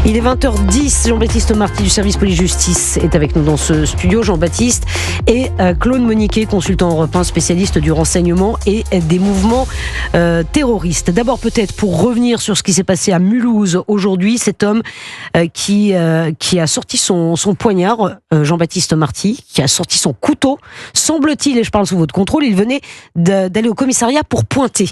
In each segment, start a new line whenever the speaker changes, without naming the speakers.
Il est 20h10, Jean-Baptiste Marty du service police-justice est avec nous dans ce studio. Jean-Baptiste et Claude Moniquet, consultant européen, spécialiste du renseignement et des mouvements terroristes. D'abord peut-être pour revenir sur ce qui s'est passé à Mulhouse aujourd'hui, cet homme qui a sorti son poignard, Jean-Baptiste Marty, qui a sorti son couteau, semble-t-il, et je parle sous votre contrôle, il venait d'aller au commissariat pour pointer.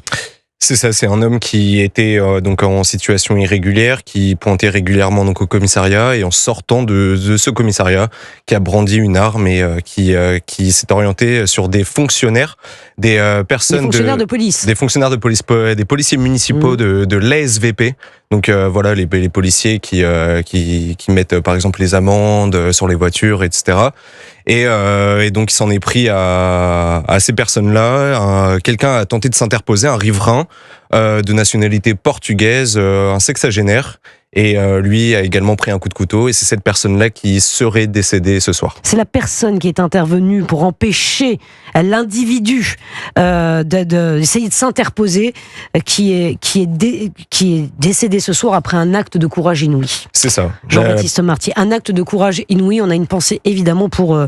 C'est ça, c'est un homme qui était donc en situation irrégulière, qui pointait régulièrement donc au commissariat, et en sortant de ce commissariat, qui a brandi une arme et qui s'est orienté sur des fonctionnaires, des fonctionnaires de police, des policiers municipaux de l'ASVP. Donc voilà, les policiers qui mettent par exemple les amendes sur les voitures, etc. Et donc il s'en est pris à ces personnes-là. Quelqu'un a tenté de s'interposer, un riverain de nationalité portugaise, un sexagénaire. Et lui a également pris un coup de couteau, et c'est cette personne-là qui serait décédée ce soir. C'est la personne qui est intervenue pour empêcher l'individu d'essayer de s'interposer, qui est décédé ce soir après un acte de courage inouï. C'est ça. Jean-Baptiste Marty, un acte de courage inouï. On a une pensée évidemment pour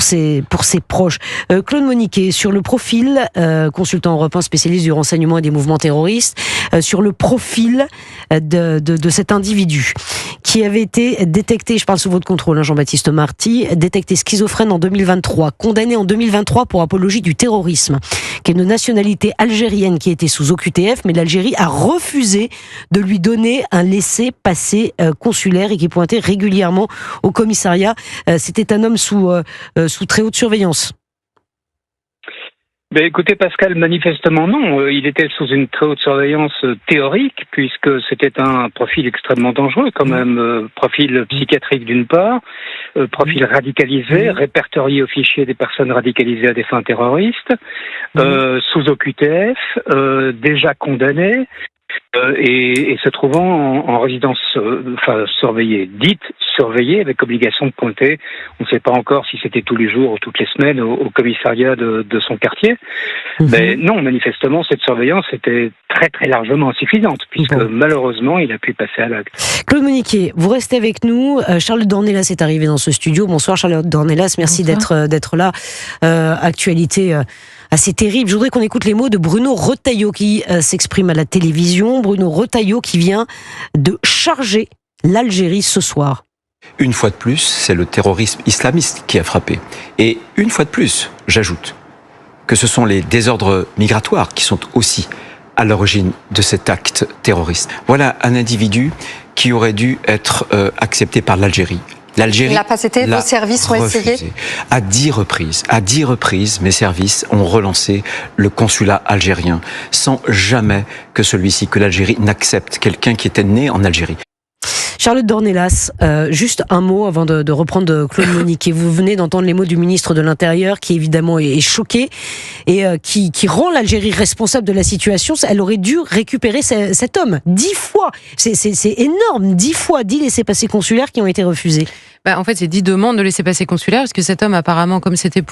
ses proches. Claude Moniquet, sur le profil, consultant européen spécialiste du renseignement et des mouvements terroristes, sur le profil de cet individu qui avait été détecté, je parle sous votre contrôle, Jean-Baptiste Marty, détecté schizophrène en 2023, condamné en 2023 pour apologie du terrorisme, qui est une nationalité algérienne qui était sous OQTF, mais l'Algérie a refusé de lui donner un laissez-passer consulaire et qui pointait régulièrement au commissariat. C'était un homme sous très haute surveillance.
Ben écoutez Pascal, manifestement non, il était sous une très haute surveillance théorique puisque c'était un profil extrêmement dangereux quand même, profil psychiatrique d'une part, profil radicalisé, répertorié au fichier des personnes radicalisées à des fins terroristes, sous OQTF, déjà condamné. Et se trouvant en résidence surveillée, dite surveillée, avec obligation de pointer, on ne sait pas encore si c'était tous les jours ou toutes les semaines au commissariat de son quartier. Mais non, manifestement, cette surveillance était très très largement insuffisante, puisque malheureusement, il a pu passer à l'acte.
Claude Moniquet, vous restez avec nous. Charlotte Dornelas est arrivée dans ce studio. Bonsoir Charlotte Dornelas, merci d'être là. Actualité assez terrible. Je voudrais qu'on écoute les mots de Bruno Retailleau qui s'exprime à la télévision. Bruno Retailleau qui vient de charger l'Algérie ce soir.
Une fois de plus, c'est le terrorisme islamiste qui a frappé. Et une fois de plus, j'ajoute que ce sont les désordres migratoires qui sont aussi à l'origine de cet acte terroriste. Voilà un individu qui aurait dû être accepté par l'Algérie. L'Algérie n'a pas été, vos services ont essayé. À 10 reprises, mes services ont relancé le consulat algérien, sans jamais que l'Algérie n'accepte quelqu'un qui était né en Algérie.
Charlotte Dornelas, juste un mot avant de reprendre Claude Moniquet. Vous venez d'entendre les mots du ministre de l'Intérieur qui évidemment est choqué et qui rend l'Algérie responsable de la situation. Elle aurait dû récupérer cet homme 10 fois. C'est énorme, 10 fois, 10 laissez-passer consulaires qui ont été refusés.
En fait, c'est 10 demandes de laissez-passer consulaire, parce que cet homme, apparemment, comme c'était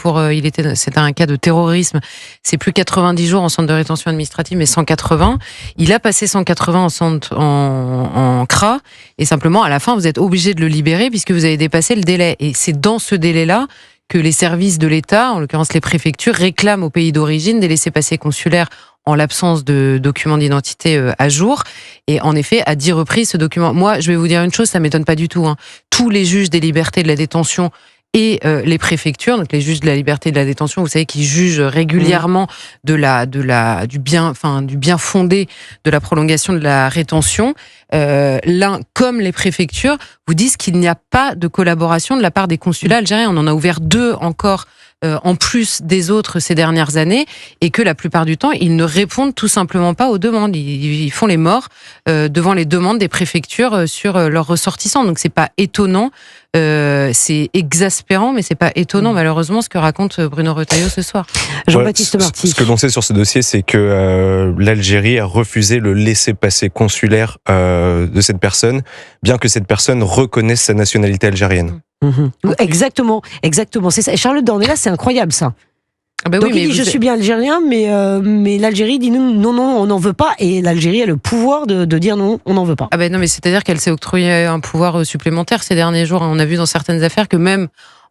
c'était un cas de terrorisme, c'est plus 90 jours en centre de rétention administrative, mais 180. Il a passé 180 en CRA, et simplement, à la fin, vous êtes obligé de le libérer, puisque vous avez dépassé le délai. Et c'est dans ce délai-là que les services de l'État, en l'occurrence les préfectures, réclament au pays d'origine des laissez-passer consulaires en l'absence de documents d'identité à jour. Et en effet, à 10 reprises, ce document... Moi, je vais vous dire une chose, ça m'étonne pas du tout. Tous les juges des libertés de la détention et les préfectures, donc les juges de la liberté de la détention, vous savez, qui jugent régulièrement du bien fondé de la prolongation de la rétention, l'un comme les préfectures vous disent qu'il n'y a pas de collaboration de la part des consulats algériens. On en a ouvert 2 encore en plus des autres ces dernières années, et que la plupart du temps, ils ne répondent tout simplement pas aux demandes. Ils font les morts devant les demandes des préfectures sur leurs ressortissants. Donc c'est pas étonnant, c'est exaspérant, mais c'est pas étonnant malheureusement ce que raconte Bruno Retailleau ce soir.
Jean-Baptiste Marty.
Ce que l'on sait sur ce dossier, c'est que l'Algérie a refusé le laissez-passer consulaire de cette personne, bien que cette personne reconnaisse sa nationalité algérienne.
Exactement. C'est ça. Charlotte Dornelas, c'est incroyable ça.
Ah bah
Donc
oui,
il dit je suis bien algérien, mais l'Algérie dit non, on n'en veut pas, et l'Algérie a le pouvoir de dire non, on n'en veut pas.
Ah ben non, mais c'est-à-dire qu'elle s'est octroyé un pouvoir supplémentaire ces derniers jours. On a vu dans certaines affaires que même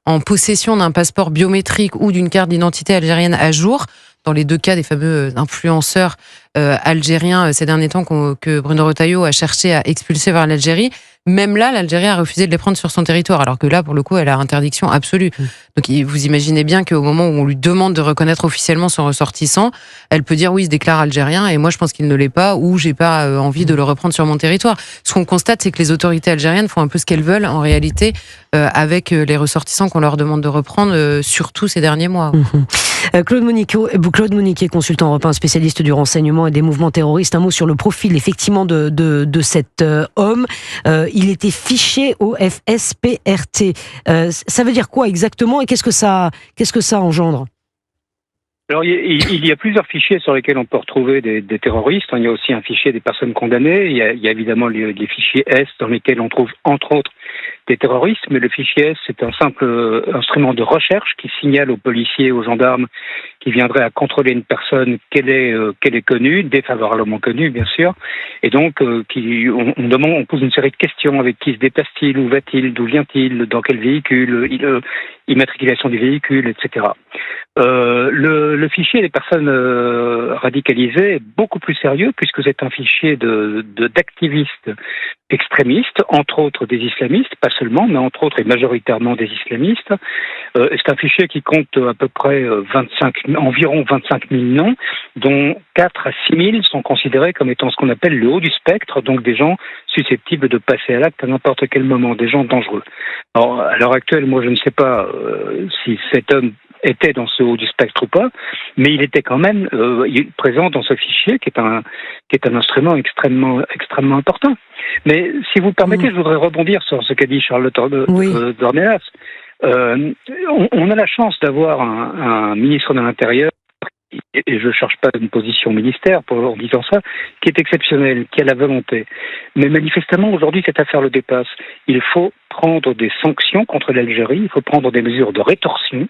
en possession d'un passeport biométrique ou d'une carte d'identité algérienne à jour, dans les deux cas des fameux influenceurs algériens ces derniers temps que Bruno Retailleau a cherché à expulser vers l'Algérie, même là, l'Algérie a refusé de les prendre sur son territoire, alors que là, pour le coup, elle a interdiction absolue. Donc vous imaginez bien qu'au moment où on lui demande de reconnaître officiellement son ressortissant, elle peut dire oui, il se déclare algérien, et moi je pense qu'il ne l'est pas, ou j'ai pas envie de le reprendre sur mon territoire. Ce qu'on constate, c'est que les autorités algériennes font un peu ce qu'elles veulent en réalité avec les ressortissants qu'on leur demande de reprendre, surtout ces derniers mois.
Claude Moniquet, consultant européen, spécialiste du renseignement et des mouvements terroristes. Un mot sur le profil effectivement de cet homme. Il était fiché au FSPRT. Ça veut dire quoi exactement, et qu'est-ce que ça engendre?
Alors, il y a plusieurs fichiers sur lesquels on peut retrouver des terroristes. Il y a aussi un fichier des personnes condamnées. Il y a évidemment les fichiers S dans lesquels on trouve entre autres des terroristes, mais le fichier S, c'est un simple instrument de recherche qui signale aux policiers, aux gendarmes qui viendraient à contrôler une personne qu'elle est connue, défavorablement connue bien sûr, et donc on pose une série de questions: avec qui se déplace-t-il, où va-t-il, d'où vient-il, dans quel véhicule, immatriculation du véhicule, etc. Le fichier des personnes radicalisées est beaucoup plus sérieux, puisque c'est un fichier d'activistes extrémistes, entre autres des islamistes, pas seulement, mais entre autres et majoritairement des islamistes. C'est un fichier qui compte à peu près environ 25 000 noms, dont 4 à 6 000 sont considérés comme étant ce qu'on appelle le haut du spectre, donc des gens susceptibles de passer à l'acte à n'importe quel moment, des gens dangereux. Alors, à l'heure actuelle, moi je ne sais pas si cet homme était dans ce haut du spectre ou pas, mais il était quand même présent dans ce fichier qui est un instrument extrêmement important. Mais si vous permettez, je voudrais rebondir sur ce qu'a dit Charlotte Dornelas. On a la chance d'avoir un ministre de l'Intérieur, et je ne cherche pas une position ministère en disant ça, qui est exceptionnel, qui a la volonté. Mais manifestement, aujourd'hui, cette affaire le dépasse. Il faut prendre des sanctions contre l'Algérie, il faut prendre des mesures de rétorsion.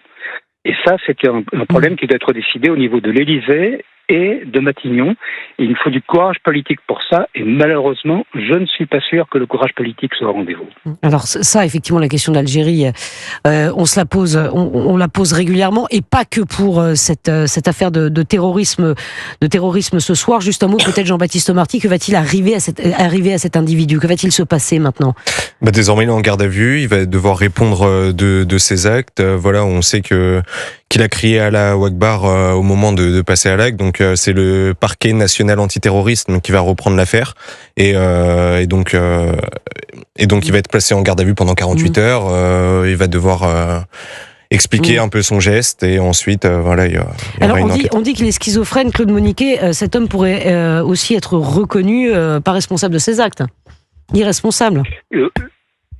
Et ça, c'est un problème qui doit être décidé au niveau de l'Élysée et de Matignon. Et il faut du courage politique pour ça. Et malheureusement, je ne suis pas sûr que le courage politique soit au rendez-vous.
Alors ça, effectivement, la question d'Algérie, on la pose régulièrement, et pas que pour cette affaire de terrorisme ce soir. Juste un mot, peut-être Jean-Baptiste Marty, que va-t-il arriver à cet individu? Que va-t-il se passer maintenant?
Désormais, il est en garde à vue. Il va devoir répondre de ses actes. Voilà, on sait qu'il a crié Allah Akbar au moment de passer à l'acte. Donc c'est le parquet national antiterroriste qui va reprendre l'affaire, et donc il va être placé en garde à vue pendant 48 heures. Il va devoir expliquer un peu son geste, et ensuite voilà.
Alors on dit qu'il est schizophrène, Claude Moniquet. Cet homme pourrait aussi être reconnu pas responsable de ses actes, irresponsable.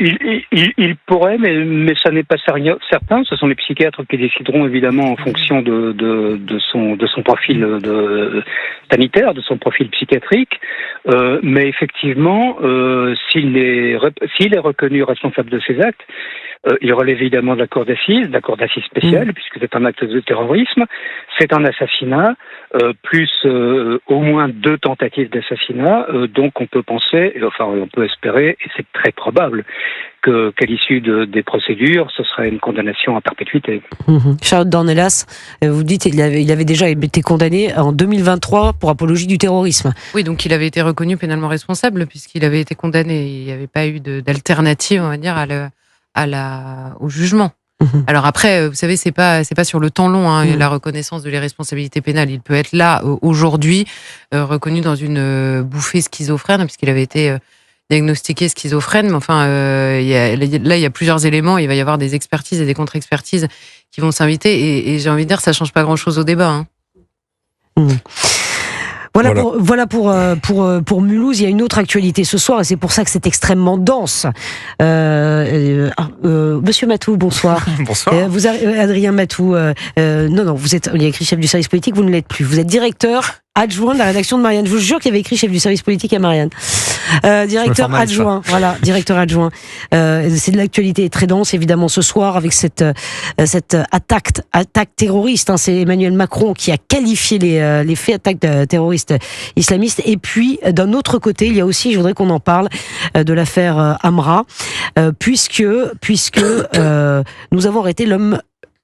Il pourrait, mais ça n'est pas certain. Ce sont les psychiatres qui décideront évidemment en fonction de son profil sanitaire, de son profil psychiatrique. Mais effectivement, s'il est reconnu responsable de ses actes, il relève évidemment de la cour d'assises spéciale, puisque c'est un acte de terrorisme. C'est un assassinat, plus au moins 2 tentatives d'assassinat. Donc on peut penser, on peut espérer, et c'est très probable, qu'à l'issue des procédures, ce serait une condamnation à perpétuité.
Charlotte Dornelas, vous dites qu'il avait déjà été condamné en 2023 pour apologie du terrorisme.
Oui, donc il avait été reconnu pénalement responsable, puisqu'il avait été condamné. Il n'y avait pas eu d'alternative, on va dire, au jugement. Alors après, vous savez, c'est pas sur le temps long, la reconnaissance de l'irresponsabilité pénale. Il peut être là aujourd'hui, reconnu dans une bouffée schizophrène, puisqu'il avait été diagnostiqué schizophrène. Mais enfin, il y a plusieurs éléments. Il va y avoir des expertises et des contre-expertises qui vont s'inviter, et j'ai envie de dire, ça change pas grand-chose au débat.
Voilà pour Mulhouse. Il y a une autre actualité ce soir, et c'est pour ça que c'est extrêmement dense. Monsieur Matou, bonsoir.
Bonsoir.
Adrien Matou, non, il y a écrit chef du service politique, vous ne l'êtes plus. Vous êtes directeur adjoint de la rédaction de Marianne. Je vous jure qu'il avait écrit chef du service politique à Marianne. Directeur adjoint. Voilà, directeur adjoint. C'est de l'actualité très dense, évidemment, ce soir, avec cette attaque terroriste. Hein. C'est Emmanuel Macron qui a qualifié les faits d'attaque terroriste islamiste. Et puis, d'un autre côté, il y a aussi, je voudrais qu'on en parle, de l'affaire Amra, puisque nous avons arrêté l'homme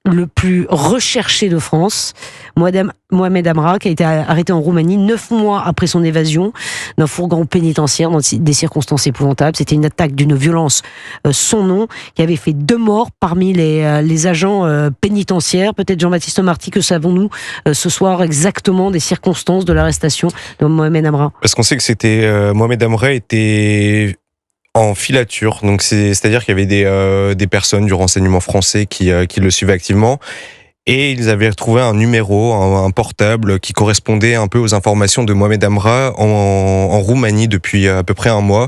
le plus recherché de France, Mohamed Amra, qui a été arrêté en Roumanie 9 mois après son évasion d'un fourgon pénitentiaire dans des circonstances épouvantables. C'était une attaque d'une violence sans nom qui avait fait 2 morts parmi les agents pénitentiaires. Peut-être Jean-Baptiste Marty, que savons-nous ce soir exactement des circonstances de l'arrestation de Mohamed Amra?
Parce qu'on sait que c'était Mohamed Amra était en filature, donc c'est-à-dire qu'il y avait des personnes du renseignement français qui le suivaient activement, et ils avaient retrouvé un numéro, un portable qui correspondait un peu aux informations de Mohamed Amra en Roumanie depuis à peu près 1 mois.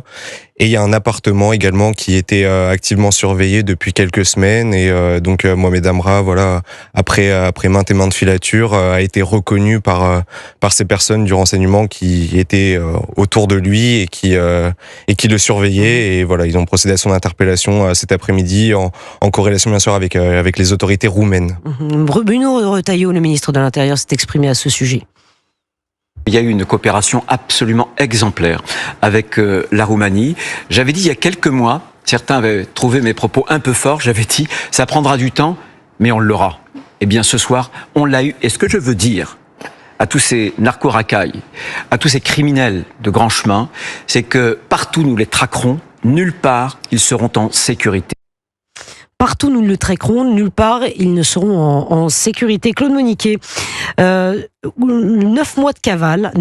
Et il y a un appartement également qui était activement surveillé depuis quelques semaines. Et donc Mohamed Amra, voilà, après maintes et maintes filatures, a été reconnu par ces personnes du renseignement qui étaient autour de lui et qui le surveillaient. Et voilà, ils ont procédé à son interpellation cet après-midi en corrélation bien sûr avec les autorités roumaines.
Bruno Retailleau, le ministre de l'Intérieur, s'est exprimé à ce sujet.
Il y a eu une coopération absolument exemplaire avec la Roumanie. J'avais dit il y a quelques mois, certains avaient trouvé mes propos un peu forts, j'avais dit ça prendra du temps, mais on l'aura. Eh bien ce soir, on l'a eu. Et ce que je veux dire à tous ces narco-racailles, à tous ces criminels de grand chemin, c'est que partout nous les traquerons, nulle part ils seront en sécurité.
Partout nous le traquerons, nulle part ils ne seront en sécurité. Claude Moniquet, 9 mois de cavale,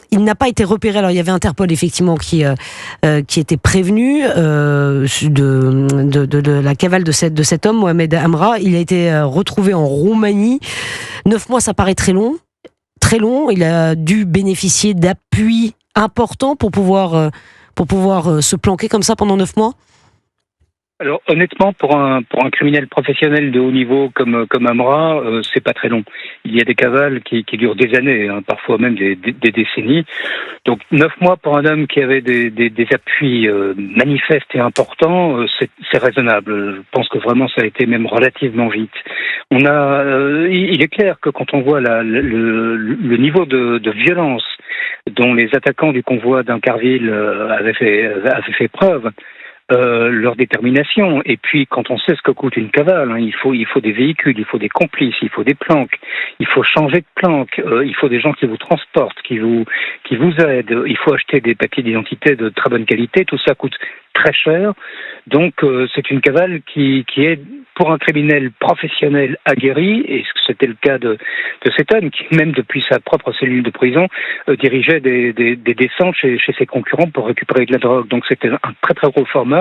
il n'a pas été repéré. Alors il y avait Interpol effectivement qui était prévenu de la cavale de cet homme, Mohamed Amra. Il a été retrouvé en Roumanie. 9 mois, ça paraît très long. Il a dû bénéficier d'appuis importants pour pouvoir se planquer comme ça pendant 9 mois.
Alors honnêtement, pour un criminel professionnel de haut niveau comme Amra, c'est pas très long. Il y a des cavales qui durent des années, hein, parfois même des décennies. Donc 9 mois pour un homme qui avait des appuis manifestes et importants, c'est raisonnable. Je pense que vraiment ça a été même relativement vite. Il est clair que quand on voit le niveau de violence dont les attaquants du convoi d'Incarville avaient fait preuve, leur détermination, et puis quand on sait ce que coûte une cavale, hein, il faut des véhicules, il faut des complices, il faut des planques, il faut changer de planque, il faut des gens qui vous transportent, qui vous aident, il faut acheter des papiers d'identité de très bonne qualité, tout ça coûte très cher. Donc c'est une cavale qui est pour un criminel professionnel aguerri, et c'était le cas de cet homme qui, même depuis sa propre cellule de prison, dirigeait des descentes chez ses concurrents pour récupérer de la drogue. Donc c'était un très très gros format.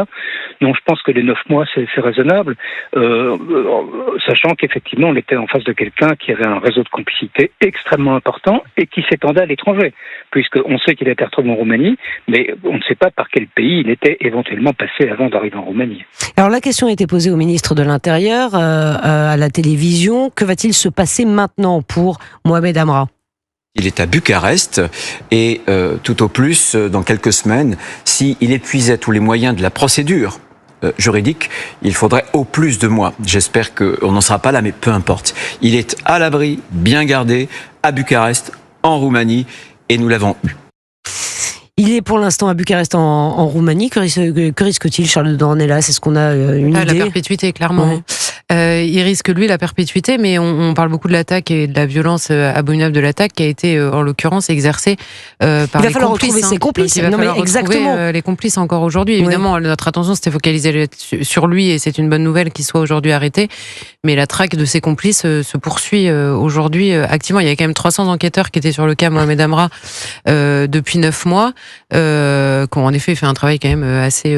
Donc je pense que les 9 mois c'est raisonnable, sachant qu'effectivement on était en face de quelqu'un qui avait un réseau de complicité extrêmement important et qui s'étendait à l'étranger, puisqu'on sait qu'il était retrouvé en Roumanie, mais on ne sait pas par quel pays il était éventuellement passé avant d'arriver en Roumanie.
Alors la question a été posée au ministre de l'Intérieur à la télévision. Que va-t-il se passer maintenant pour Mohamed Amra ?
Il est à Bucarest et tout au plus, dans quelques semaines, s'il épuisait tous les moyens de la procédure juridique, il faudrait au plus 2 mois. J'espère qu'on n'en sera pas là, mais peu importe. Il est à l'abri, bien gardé, à Bucarest, en Roumanie, et nous l'avons eu.
Il est pour l'instant à Bucarest en Roumanie. Que risque-t-il, Charles de Dornelas ? Est-ce qu'on a une idée ?
La perpétuité, clairement. Ouais. Il risque, lui, la perpétuité, mais on parle beaucoup de l'attaque et de la violence abominable de l'attaque qui a été, en l'occurrence, exercée par les complices.
Il va falloir retrouver ses complices.
Il va falloir retrouver les complices encore aujourd'hui. Évidemment, notre attention s'était focalisée sur lui, et c'est une bonne nouvelle qu'il soit aujourd'hui arrêté. Mais la traque de ses complices se poursuit aujourd'hui activement. Il y a quand même 300 enquêteurs qui étaient sur le cas Mohamed Amra depuis 9 mois, qui ont en effet fait un travail quand même assez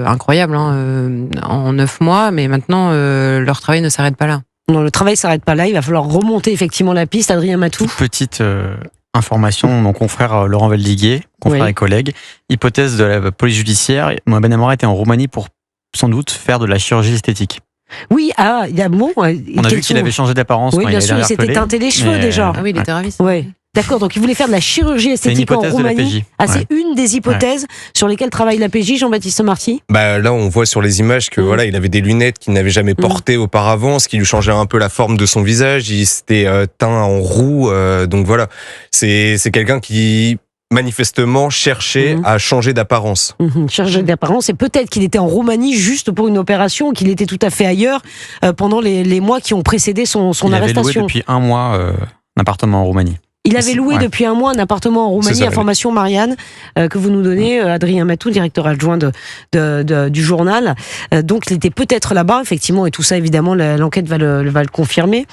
incroyable en 9 mois, mais maintenant leur travail ne s'arrête pas là.
Non, le travail ne s'arrête pas là, il va falloir remonter effectivement la piste. Adrien Matou.
Petite information, mon confrère Laurent Valdiguier, confrère et collègue, hypothèse de la police judiciaire, Mohamed Amra était en Roumanie pour sans doute faire de la chirurgie esthétique.
Oui, il y a bon.
On a vu qu'il avait changé d'apparence
Oui,
quand
bien
il
sûr,
avait
il s'était teinté les cheveux déjà.
Ah oui, il était ravissant.
Ouais. D'accord, donc il voulait faire de la chirurgie esthétique en Roumanie. C'est une des hypothèses sur lesquelles travaille la PJ, Jean-Baptiste Marty.
Là, on voit sur les images que voilà, il avait des lunettes qu'il n'avait jamais portées auparavant, ce qui lui changeait un peu la forme de son visage. Il s'était teint en roux, donc voilà, c'est quelqu'un qui manifestement cherchait à changer d'apparence.
Changer d'apparence, et peut-être qu'il était en Roumanie juste pour une opération, qu'il était tout à fait ailleurs pendant les mois qui ont précédé son arrestation.
Il avait loué depuis un mois un appartement en Roumanie.
Il avait loué depuis un mois un appartement en Roumanie. Information, Marianne, que vous nous donnez, Adrien Matou, directeur adjoint du journal. Donc, il était peut-être là-bas, effectivement, et tout ça, évidemment, l'enquête va le confirmer.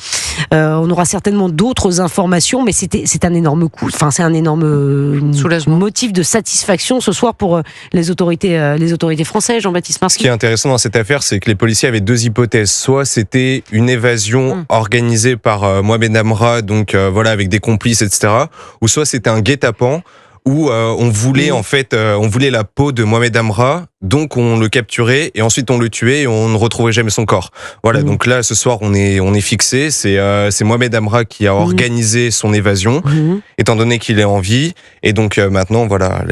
On aura certainement d'autres informations, mais c'est un énorme coup. Enfin, c'est un énorme soulagement, motif de satisfaction ce soir pour les autorités françaises. Jean-Baptiste Marty.
Ce qui est intéressant dans cette affaire, c'est que les policiers avaient deux hypothèses. Soit c'était une évasion organisée par Mohamed Amra, donc voilà, avec des complices, etc. Ou soit c'était un guet-apens où on voulait on voulait la peau de Mohamed Amra, donc on le capturait et ensuite on le tuait et on ne retrouvait jamais son corps. Voilà, donc là ce soir on est fixé, c'est Mohamed Amra qui a organisé son évasion, étant donné qu'il est en vie, et donc maintenant voilà,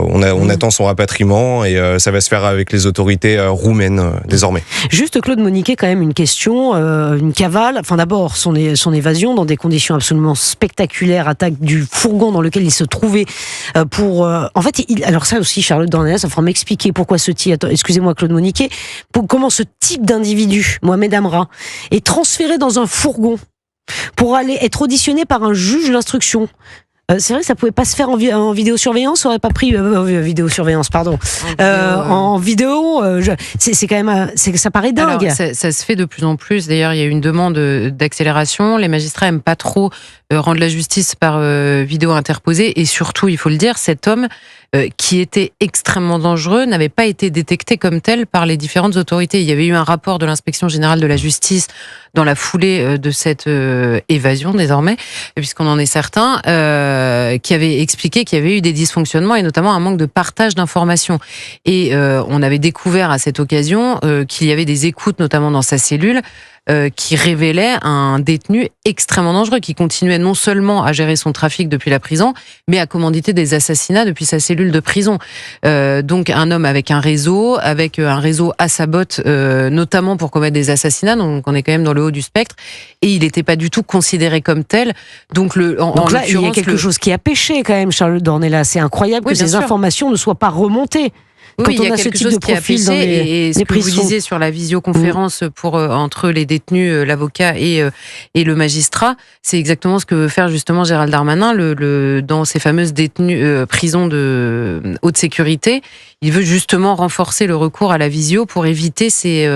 on attend son rapatriement et ça va se faire avec les autorités roumaines désormais.
Juste Claude Moniquet, quand même une question, une cavale. Enfin d'abord son évasion dans des conditions absolument spectaculaires, attaque du fourgon dans lequel il se trouvait en fait, alors ça aussi, Charlotte Dornelas, ça fera m'expliquer pourquoi excusez-moi Claude Moniquet, comment ce type d'individu, Mohamed Amra, est transféré dans un fourgon pour aller être auditionné par un juge d'instruction. C'est vrai que ça pouvait pas se faire en vidéosurveillance, ça aurait pas pris vidéosurveillance, pardon. En vidéo, c'est quand même, ça paraît dingue.
Alors, ça se fait de plus en plus. D'ailleurs, il y a eu une demande d'accélération. Les magistrats aiment pas trop rendre la justice par vidéo interposée, et surtout, il faut le dire, cet homme qui était extrêmement dangereux n'avait pas été détecté comme tel par les différentes autorités. Il y avait eu un rapport de l'inspection générale de la justice dans la foulée de cette évasion désormais, puisqu'on en est certain, qui avait expliqué qu'il y avait eu des dysfonctionnements et notamment un manque de partage d'informations. Et on avait découvert à cette occasion qu'il y avait des écoutes, notamment dans sa cellule, qui révélait un détenu extrêmement dangereux, qui continuait non seulement à gérer son trafic depuis la prison, mais à commanditer des assassinats depuis sa cellule de prison. Donc un homme avec un réseau à sa botte, notamment pour commettre des assassinats, donc on est quand même dans le haut du spectre, et il n'était pas du tout considéré comme tel. Donc
là, il y a quelque chose qui a péché quand même, Charlotte Dornelas. C'est incroyable que ces informations ne soient pas remontées.
Oui, il y a quelque chose qui a péché, et ce que vous disiez sur la visioconférence entre les détenus, l'avocat et le magistrat, c'est exactement ce que veut faire justement Gérald Darmanin dans ces fameuses prisons de haute sécurité. Il veut justement renforcer le recours à la visio pour éviter ces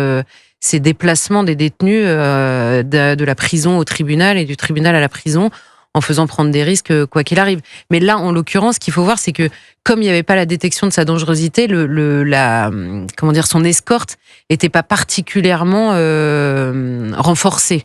déplacements des détenus de la prison au tribunal et du tribunal à la prison, en faisant prendre des risques quoi qu'il arrive. Mais là, en l'occurrence, ce qu'il faut voir, c'est que comme il n'y avait pas la détection de sa dangerosité, son escorte n'était pas particulièrement renforcée.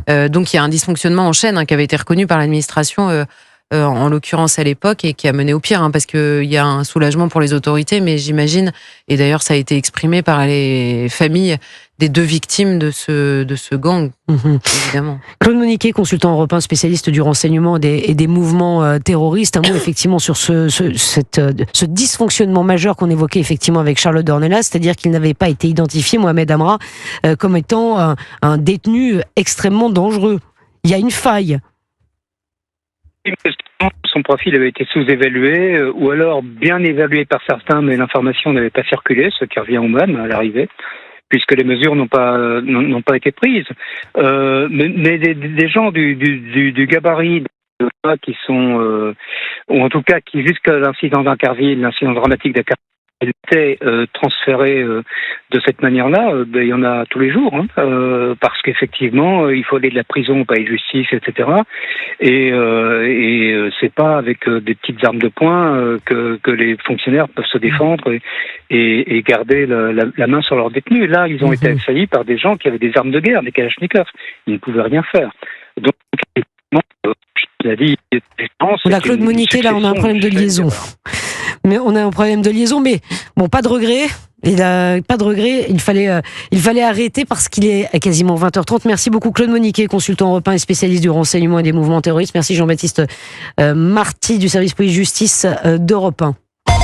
Donc il y a un dysfonctionnement en chaîne qui avait été reconnu par l'administration, en l'occurrence à l'époque, et qui a mené au pire, parce qu'il y a un soulagement pour les autorités, mais j'imagine, et d'ailleurs ça a été exprimé par les familles des deux victimes de ce gang, évidemment.
Claude Moniquet, consultant Europe 1, spécialiste du renseignement et des mouvements terroristes. Un mot effectivement sur ce dysfonctionnement majeur qu'on évoquait effectivement avec Charlotte Dornelas, c'est-à-dire qu'il n'avait pas été identifié, Mohamed Amra, comme étant un détenu extrêmement dangereux. Il y a une faille.
Son profil avait été sous-évalué, ou alors bien évalué par certains, mais l'information n'avait pas circulé, ce qui revient au même à l'arrivée, puisque les mesures n'ont pas été prises. Mais des gens du gabarit qui sont, ou en tout cas qui jusqu'à l'incident d'Incarville, l'incident dramatique d'Incarville, étaient transférés de cette manière-là, il y en a tous les jours, parce qu'effectivement, il faut aller de la prison au palais de justice, etc. Et c'est pas avec des petites armes de poing que les fonctionnaires peuvent se défendre et garder la main sur leurs détenus. Là, ils ont été assaillis par des gens qui avaient des armes de guerre, des kalachnikovs. Ils ne pouvaient rien faire. Donc, je l'ai dit,
Claude Moniquet, là, on a un problème de liaison. Mais on a un problème de liaison, mais bon, pas de regret. Il n'a pas de regret, il fallait arrêter parce qu'il est quasiment 20h30. Merci beaucoup Claude Moniquet, consultant européen et spécialiste du renseignement et des mouvements terroristes. Merci Jean-Baptiste Marty du service police-justice d'Europe 1.